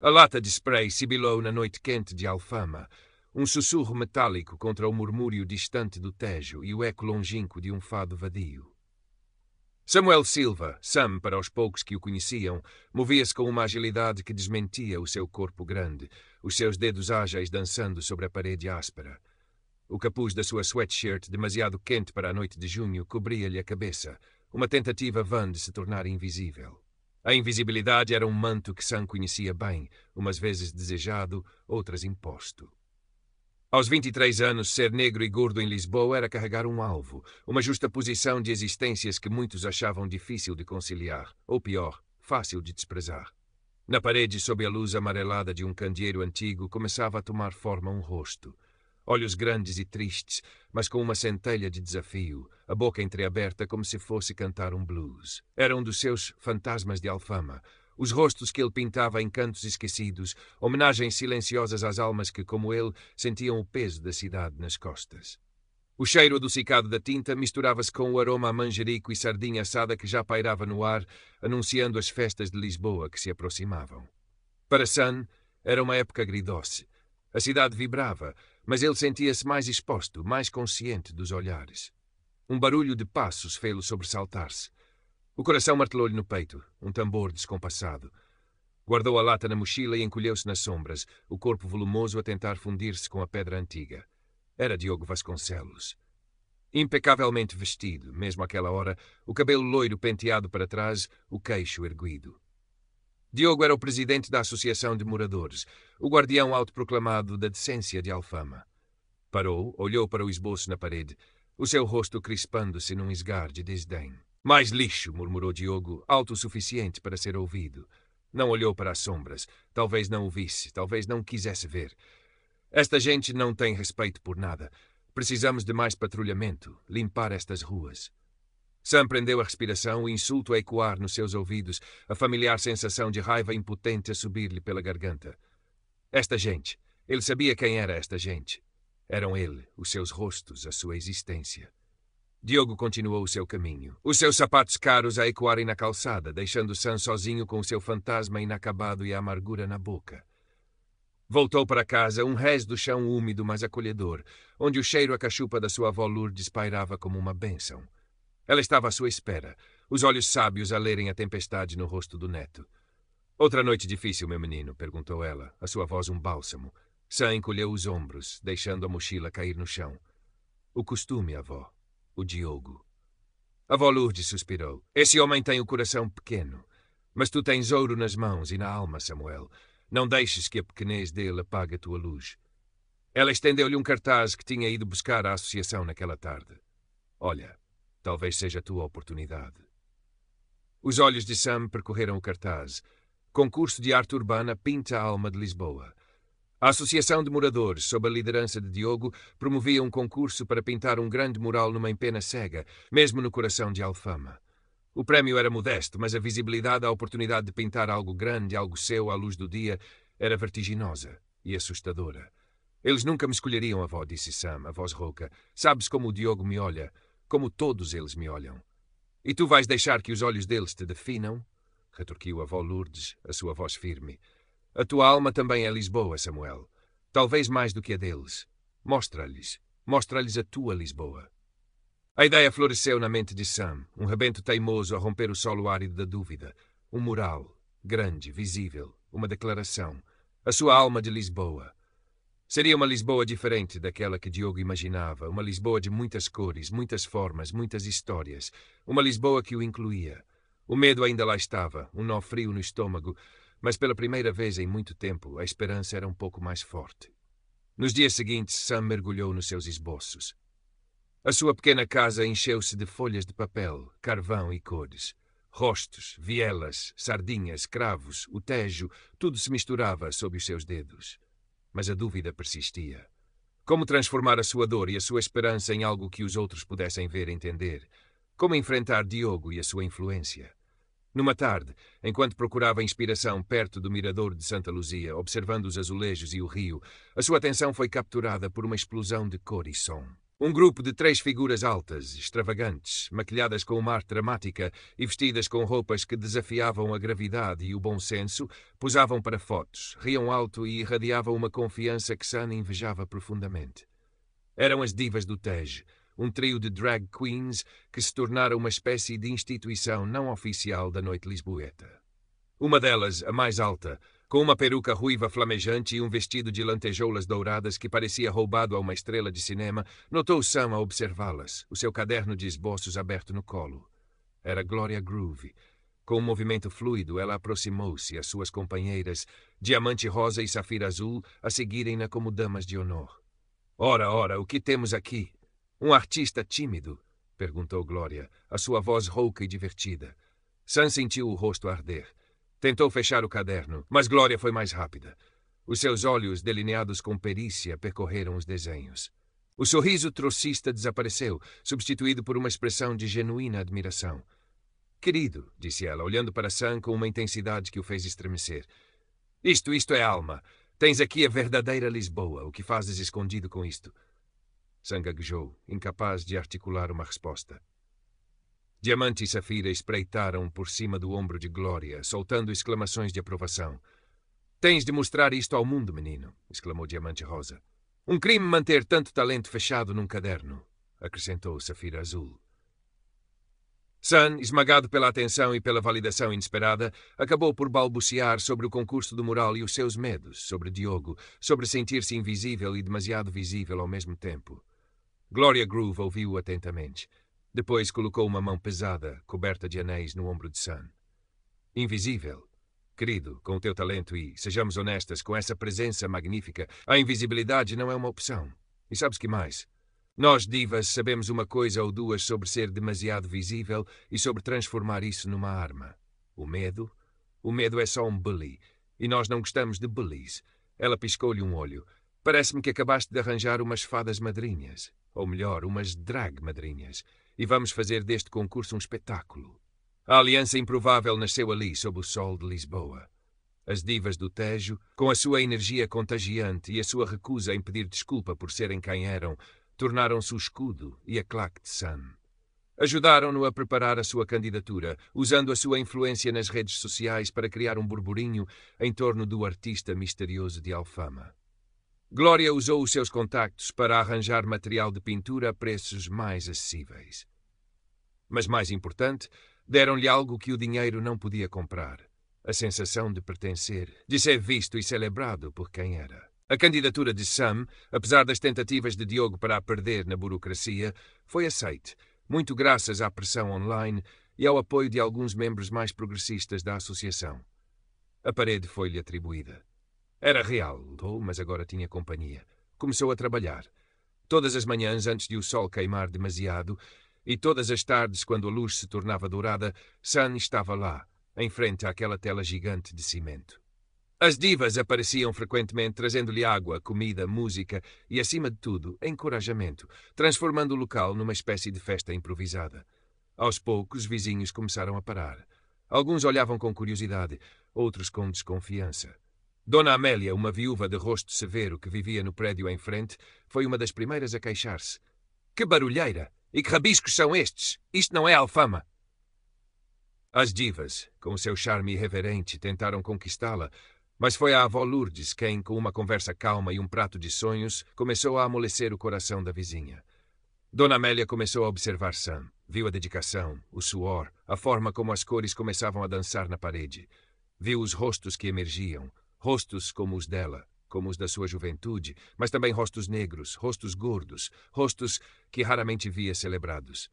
A lata de spray sibilou na noite quente de Alfama, um sussurro metálico contra o murmúrio distante do Tejo e o eco longínquo de um fado vadio. Samuel Silva, Sam para os poucos que o conheciam, movia-se com uma agilidade que desmentia o seu corpo grande, os seus dedos ágeis dançando sobre a parede áspera. O capuz da sua sweatshirt, demasiado quente para a noite de junho, cobria-lhe a cabeça, uma tentativa vã de se tornar invisível. A invisibilidade era um manto que Sam conhecia bem, umas vezes desejado, outras imposto. Aos 23 anos, ser negro e gordo em Lisboa era carregar um alvo, uma justaposição de existências que muitos achavam difícil de conciliar, ou pior, fácil de desprezar. Na parede, sob a luz amarelada de um candeeiro antigo, começava a tomar forma um rosto. Olhos grandes e tristes, mas com uma centelha de desafio, a boca entreaberta como se fosse cantar um blues. Era um dos seus fantasmas de Alfama, os rostos que ele pintava em cantos esquecidos, homenagens silenciosas às almas que, como ele, sentiam o peso da cidade nas costas. O cheiro adocicado da tinta misturava-se com o aroma a manjerico e sardinha assada que já pairava no ar, anunciando as festas de Lisboa que se aproximavam. Para Sam, era uma época agridoce. A cidade vibrava, mas ele sentia-se mais exposto, mais consciente dos olhares. Um barulho de passos fê-lo sobressaltar-se. O coração martelou-lhe no peito, um tambor descompassado. Guardou a lata na mochila e encolheu-se nas sombras, o corpo volumoso a tentar fundir-se com a pedra antiga. Era Diogo Vasconcelos. Impecavelmente vestido, mesmo àquela hora, o cabelo loiro penteado para trás, o queixo erguido. Diogo era o presidente da Associação de Moradores, o guardião autoproclamado da decência de Alfama. Parou, olhou para o esboço na parede, o seu rosto crispando-se num esgar de desdém. Mais lixo, murmurou Diogo, alto o suficiente para ser ouvido. Não olhou para as sombras. Talvez não o visse, talvez não quisesse ver. Esta gente não tem respeito por nada. Precisamos de mais patrulhamento, limpar estas ruas. Sam prendeu a respiração, o insulto a ecoar nos seus ouvidos, a familiar sensação de raiva impotente a subir-lhe pela garganta. Esta gente. Ele sabia quem era esta gente. Eram ele, os seus rostos, a sua existência. Diogo continuou o seu caminho, os seus sapatos caros a ecoarem na calçada, deixando Sam sozinho com o seu fantasma inacabado e a amargura na boca. Voltou para casa, um rés do chão úmido mas acolhedor, onde o cheiro a cachupa da sua avó Lourdes pairava como uma bênção. Ela estava à sua espera, os olhos sábios a lerem a tempestade no rosto do neto. Outra noite difícil, meu menino, perguntou ela, a sua voz um bálsamo. Sam encolheu os ombros, deixando a mochila cair no chão. O costume, avó. O Diogo. A avó Lourdes suspirou. Esse homem tem o coração pequeno. Mas tu tens ouro nas mãos e na alma, Samuel. Não deixes que a pequenez dele apague a tua luz. Ela estendeu-lhe um cartaz que tinha ido buscar à associação naquela tarde. Olha, talvez seja a tua oportunidade. Os olhos de Sam percorreram o cartaz. Concurso de arte urbana Pinta a Alma de Lisboa. A Associação de Moradores, sob a liderança de Diogo, promovia um concurso para pintar um grande mural numa empena cega, mesmo no coração de Alfama. O prémio era modesto, mas a visibilidade à oportunidade de pintar algo grande, algo seu, à luz do dia, era vertiginosa e assustadora. Eles nunca me escolheriam, avó, disse Sam, a voz rouca. Sabes como o Diogo me olha, como todos eles me olham. E tu vais deixar que os olhos deles te definam? Retorquiu a avó Lourdes, a sua voz firme. A tua alma também é Lisboa, Samuel. Talvez mais do que a deles. Mostra-lhes a tua Lisboa. A ideia floresceu na mente de Sam, um rebento teimoso a romper o solo árido da dúvida. Um mural, grande, visível, uma declaração. A sua alma de Lisboa. Seria uma Lisboa diferente daquela que Diogo imaginava, uma Lisboa de muitas cores, muitas formas, muitas histórias. Uma Lisboa que o incluía. O medo ainda lá estava, um nó frio no estômago, mas pela primeira vez em muito tempo a esperança era um pouco mais forte. Nos dias seguintes, Sam mergulhou nos seus esboços. A sua pequena casa encheu-se de folhas de papel, carvão e cores. Rostos, vielas, sardinhas, cravos, o Tejo, tudo se misturava sob os seus dedos. Mas a dúvida persistia. Como transformar a sua dor e a sua esperança em algo que os outros pudessem ver e entender? Como enfrentar Diogo e a sua influência? Numa tarde, enquanto procurava inspiração perto do mirador de Santa Luzia, observando os azulejos e o rio, a sua atenção foi capturada por uma explosão de cor e som. Um grupo de 3 figuras altas, extravagantes, maquilhadas com uma arte dramática e vestidas com roupas que desafiavam a gravidade e o bom senso, posavam para fotos, riam alto e irradiavam uma confiança que Sun invejava profundamente. Eram as divas do Tejo, um trio de drag queens que se tornaram uma espécie de instituição não oficial da noite lisboeta. Uma delas, a mais alta, com uma peruca ruiva flamejante e um vestido de lantejoulas douradas que parecia roubado a uma estrela de cinema, notou Sam a observá-las, o seu caderno de esboços aberto no colo. Era Gloria Groove. Com um movimento fluido, ela aproximou-se, as suas companheiras, Diamante Rosa e Safira Azul, a seguirem-na como damas de honor. Ora, o que temos aqui? Um artista tímido? Perguntou Gloria, a sua voz rouca e divertida. Sam sentiu o rosto arder. Tentou fechar o caderno, mas Gloria foi mais rápida. Os seus olhos, delineados com perícia, percorreram os desenhos. O sorriso trocista desapareceu, substituído por uma expressão de genuína admiração. Querido, disse ela, olhando para Sam com uma intensidade que o fez estremecer. Isto é alma. Tens aqui a verdadeira Lisboa. O que fazes escondido com isto? Sam gaguejou, incapaz de articular uma resposta. Diamante e Safira espreitaram por cima do ombro de Gloria, soltando exclamações de aprovação. Tens de mostrar isto ao mundo, menino, exclamou Diamante Rosa. Um crime manter tanto talento fechado num caderno, acrescentou Safira Azul. Sun, esmagado pela atenção e pela validação inesperada, acabou por balbuciar sobre o concurso do mural e os seus medos, sobre Diogo, sobre sentir-se invisível e demasiado visível ao mesmo tempo. Gloria Groove ouviu-o atentamente. Depois colocou uma mão pesada, coberta de anéis, no ombro de Sun. Invisível? Querido, com o teu talento e, sejamos honestas, com essa presença magnífica, a invisibilidade não é uma opção. E sabes que mais? Nós, divas, sabemos uma coisa ou duas sobre ser demasiado visível e sobre transformar isso numa arma. O medo? O medo é só um bully. E nós não gostamos de bullies. Ela piscou-lhe um olho. Parece-me que acabaste de arranjar umas fadas madrinhas. Ou melhor, umas drag madrinhas. E vamos fazer deste concurso um espetáculo. A aliança improvável nasceu ali, sob o sol de Lisboa. As divas do Tejo, com a sua energia contagiante e a sua recusa em pedir desculpa por serem quem eram, tornaram-se o escudo e a claque de Sun. Ajudaram-no a preparar a sua candidatura, usando a sua influência nas redes sociais para criar um burburinho em torno do artista misterioso de Alfama. Gloria usou os seus contactos para arranjar material de pintura a preços mais acessíveis. Mas mais importante, deram-lhe algo que o dinheiro não podia comprar. A sensação de pertencer, de ser visto e celebrado por quem era. A candidatura de Sam, apesar das tentativas de Diogo para a perder na burocracia, foi aceite, muito graças à pressão online e ao apoio de alguns membros mais progressistas da associação. A parede foi-lhe atribuída. Era real, mas agora tinha companhia. Começou a trabalhar. Todas as manhãs antes de o sol queimar demasiado e todas as tardes quando a luz se tornava dourada, Sun estava lá, em frente àquela tela gigante de cimento. As divas apareciam frequentemente trazendo-lhe água, comida, música e, acima de tudo, encorajamento, transformando o local numa espécie de festa improvisada. Aos poucos, os vizinhos começaram a parar. Alguns olhavam com curiosidade, outros com desconfiança. Dona Amélia, uma viúva de rosto severo que vivia no prédio em frente, foi uma das primeiras a queixar-se. Que barulheira! E que rabiscos são estes? Isto não é Alfama! As divas, com o seu charme irreverente, tentaram conquistá-la, mas foi a avó Lourdes quem, com uma conversa calma e um prato de sonhos, começou a amolecer o coração da vizinha. Dona Amélia começou a observar Sam. Viu a dedicação, o suor, a forma como as cores começavam a dançar na parede. Viu os rostos que emergiam, rostos como os dela, como os da sua juventude, mas também rostos negros, rostos gordos, rostos que raramente via celebrados.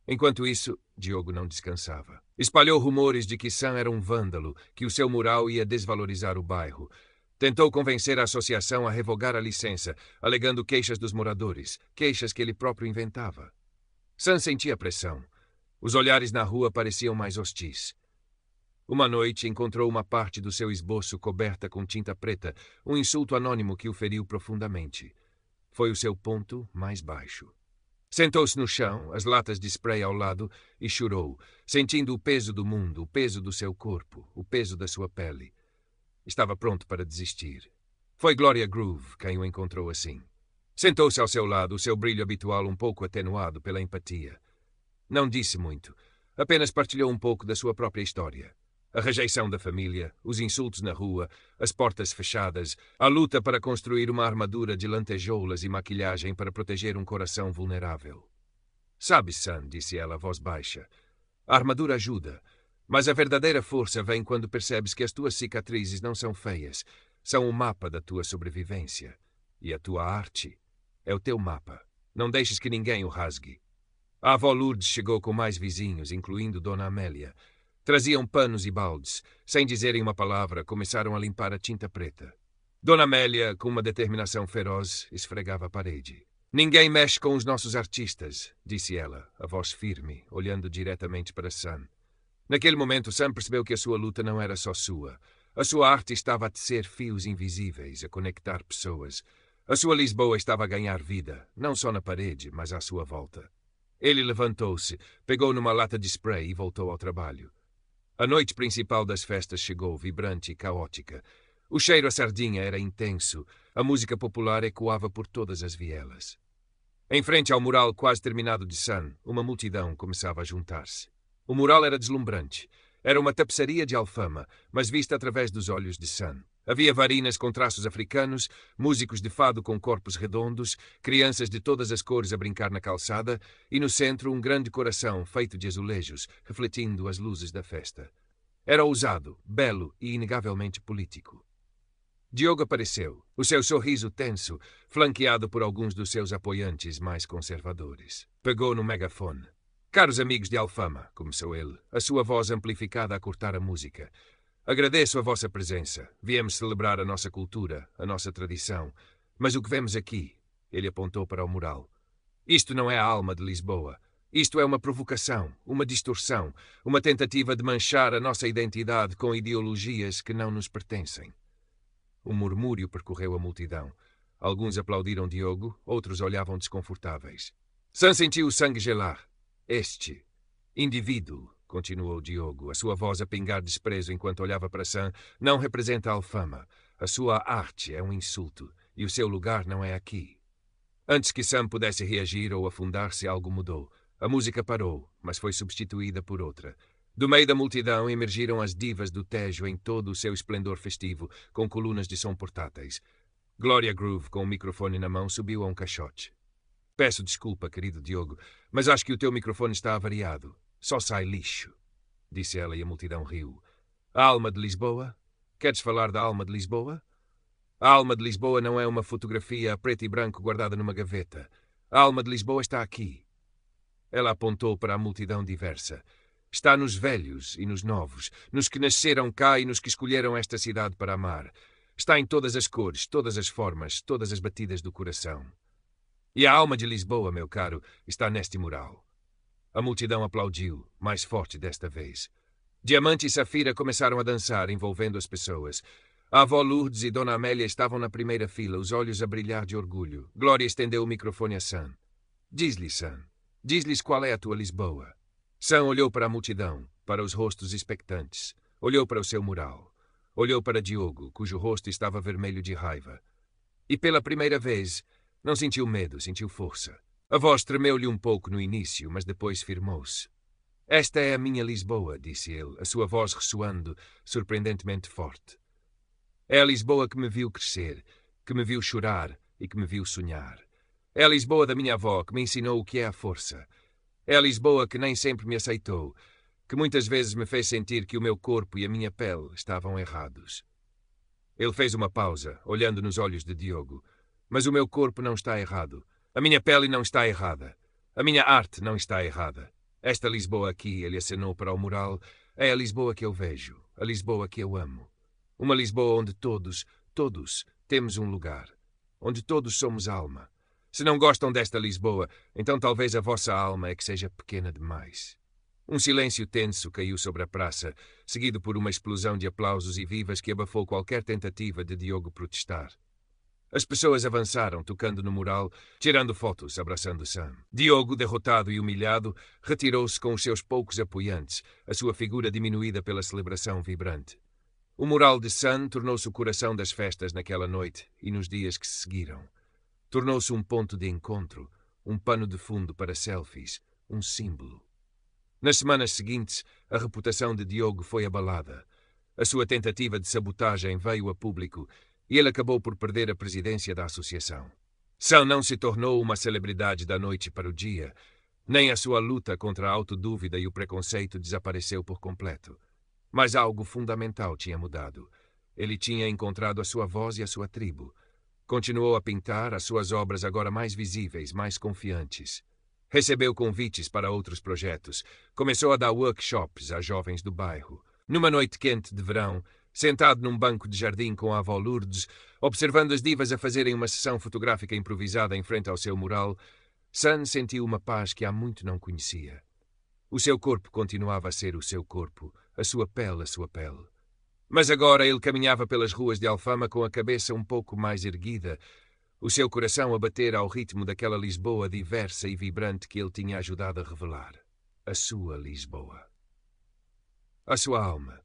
Enquanto isso, Diogo não descansava. Espalhou rumores de que Sam era um vândalo, que o seu mural ia desvalorizar o bairro. Tentou convencer a associação a revogar a licença, alegando queixas dos moradores, queixas que ele próprio inventava. Sam sentia pressão. Os olhares na rua pareciam mais hostis. Uma noite encontrou uma parte do seu esboço coberta com tinta preta, um insulto anônimo que o feriu profundamente. Foi o seu ponto mais baixo. Sentou-se no chão, as latas de spray ao lado, e chorou, sentindo o peso do mundo, o peso do seu corpo, o peso da sua pele. Estava pronto para desistir. Foi Gloria Groove quem o encontrou assim. Sentou-se ao seu lado, o seu brilho habitual um pouco atenuado pela empatia. Não disse muito, apenas partilhou um pouco da sua própria história. A rejeição da família, os insultos na rua, as portas fechadas, a luta para construir uma armadura de lantejoulas e maquilhagem para proteger um coração vulnerável. Sabe, Sam, disse ela, voz baixa, a armadura ajuda, mas a verdadeira força vem quando percebes que as tuas cicatrizes não são feias, são o mapa da tua sobrevivência. E a tua arte é o teu mapa. Não deixes que ninguém o rasgue. A avó Lourdes chegou com mais vizinhos, incluindo Dona Amélia. Traziam panos e baldes. Sem dizerem uma palavra, começaram a limpar a tinta preta. Dona Amélia, com uma determinação feroz, esfregava a parede. Ninguém mexe com os nossos artistas, disse ela, a voz firme, olhando diretamente para Sam. Naquele momento, Sam percebeu que a sua luta não era só sua. A sua arte estava a tecer fios invisíveis, a conectar pessoas. A sua Lisboa estava a ganhar vida, não só na parede, mas à sua volta. Ele levantou-se, pegou numa lata de spray e voltou ao trabalho. A noite principal das festas chegou, vibrante e caótica. O cheiro a sardinha era intenso. A música popular ecoava por todas as vielas. Em frente ao mural quase terminado de Sam, uma multidão começava a juntar-se. O mural era deslumbrante. Era uma tapeçaria de Alfama, mas vista através dos olhos de Sam. Havia varinas com traços africanos, músicos de fado com corpos redondos, crianças de todas as cores a brincar na calçada e no centro um grande coração feito de azulejos, refletindo as luzes da festa. Era ousado, belo e inegavelmente político. Diogo apareceu, o seu sorriso tenso, flanqueado por alguns dos seus apoiantes mais conservadores. Pegou no megafone. Caros amigos de Alfama, começou ele, a sua voz amplificada a cortar a música. Agradeço a vossa presença. Viemos celebrar a nossa cultura, a nossa tradição. Mas o que vemos aqui, ele apontou para o mural. Isto não é a alma de Lisboa. Isto é uma provocação, uma distorção, uma tentativa de manchar a nossa identidade com ideologias que não nos pertencem. Um murmúrio percorreu a multidão. Alguns aplaudiram Diogo, outros olhavam desconfortáveis. Sam sentiu o sangue gelar. Este indivíduo, continuou Diogo, a sua voz a pingar desprezo enquanto olhava para Sam, não representa a Alfama. A sua arte é um insulto, e o seu lugar não é aqui. Antes que Sam pudesse reagir ou afundar-se, algo mudou. A música parou, mas foi substituída por outra. Do meio da multidão emergiram as divas do Tejo em todo o seu esplendor festivo, com colunas de som portáteis. Gloria Groove, com o microfone na mão, subiu a um caixote. Peço desculpa, querido Diogo, mas acho que o teu microfone está avariado. Só sai lixo, disse ela e a multidão riu. A alma de Lisboa? Queres falar da alma de Lisboa? A alma de Lisboa não é uma fotografia a preto e branco guardada numa gaveta. A alma de Lisboa está aqui. Ela apontou para a multidão diversa. Está nos velhos e nos novos, nos que nasceram cá e nos que escolheram esta cidade para amar. Está em todas as cores, todas as formas, todas as batidas do coração. E a alma de Lisboa, meu caro, está neste mural. A multidão aplaudiu, mais forte desta vez. Diamante e Safira começaram a dançar, envolvendo as pessoas. A avó Lourdes e Dona Amélia estavam na primeira fila, os olhos a brilhar de orgulho. Glória estendeu o microfone a Sam. Diz-lhe, Sam. Diz-lhes qual é a tua Lisboa. Sam olhou para a multidão, para os rostos expectantes. Olhou para o seu mural. Olhou para Diogo, cujo rosto estava vermelho de raiva. E pela primeira vez, não sentiu medo, sentiu força. A voz tremeu-lhe um pouco no início, mas depois firmou-se. Esta é a minha Lisboa, disse ele, a sua voz ressoando, surpreendentemente forte. É a Lisboa que me viu crescer, que me viu chorar e que me viu sonhar. É a Lisboa da minha avó que me ensinou o que é a força. É a Lisboa que nem sempre me aceitou, que muitas vezes me fez sentir que o meu corpo e a minha pele estavam errados. Ele fez uma pausa, olhando nos olhos de Diogo. Mas o meu corpo não está errado. A minha pele não está errada. A minha arte não está errada. Esta Lisboa aqui, ele acenou para o mural, é a Lisboa que eu vejo, a Lisboa que eu amo. Uma Lisboa onde todos temos um lugar. Onde todos somos alma. Se não gostam desta Lisboa, então talvez a vossa alma é que seja pequena demais. Um silêncio tenso caiu sobre a praça, seguido por uma explosão de aplausos e vivas que abafou qualquer tentativa de Diogo protestar. As pessoas avançaram, tocando no mural, tirando fotos, abraçando Sam. Diogo, derrotado e humilhado, retirou-se com os seus poucos apoiantes, a sua figura diminuída pela celebração vibrante. O mural de Sam tornou-se o coração das festas naquela noite e nos dias que se seguiram. Tornou-se um ponto de encontro, um pano de fundo para selfies, um símbolo. Nas semanas seguintes, a reputação de Diogo foi abalada. A sua tentativa de sabotagem veio a público e ele acabou por perder a presidência da associação. Sam não se tornou uma celebridade da noite para o dia, nem a sua luta contra a autodúvida e o preconceito desapareceu por completo. Mas algo fundamental tinha mudado. Ele tinha encontrado a sua voz e a sua tribo. Continuou a pintar, as suas obras agora mais visíveis, mais confiantes. Recebeu convites para outros projetos. Começou a dar workshops a jovens do bairro. Numa noite quente de verão, sentado num banco de jardim com a avó Lourdes, observando as divas a fazerem uma sessão fotográfica improvisada em frente ao seu mural, Sam sentiu uma paz que há muito não conhecia. O seu corpo continuava a ser o seu corpo, a sua pele a sua pele. Mas agora ele caminhava pelas ruas de Alfama com a cabeça um pouco mais erguida, o seu coração a bater ao ritmo daquela Lisboa diversa e vibrante que ele tinha ajudado a revelar. A sua Lisboa. A sua alma,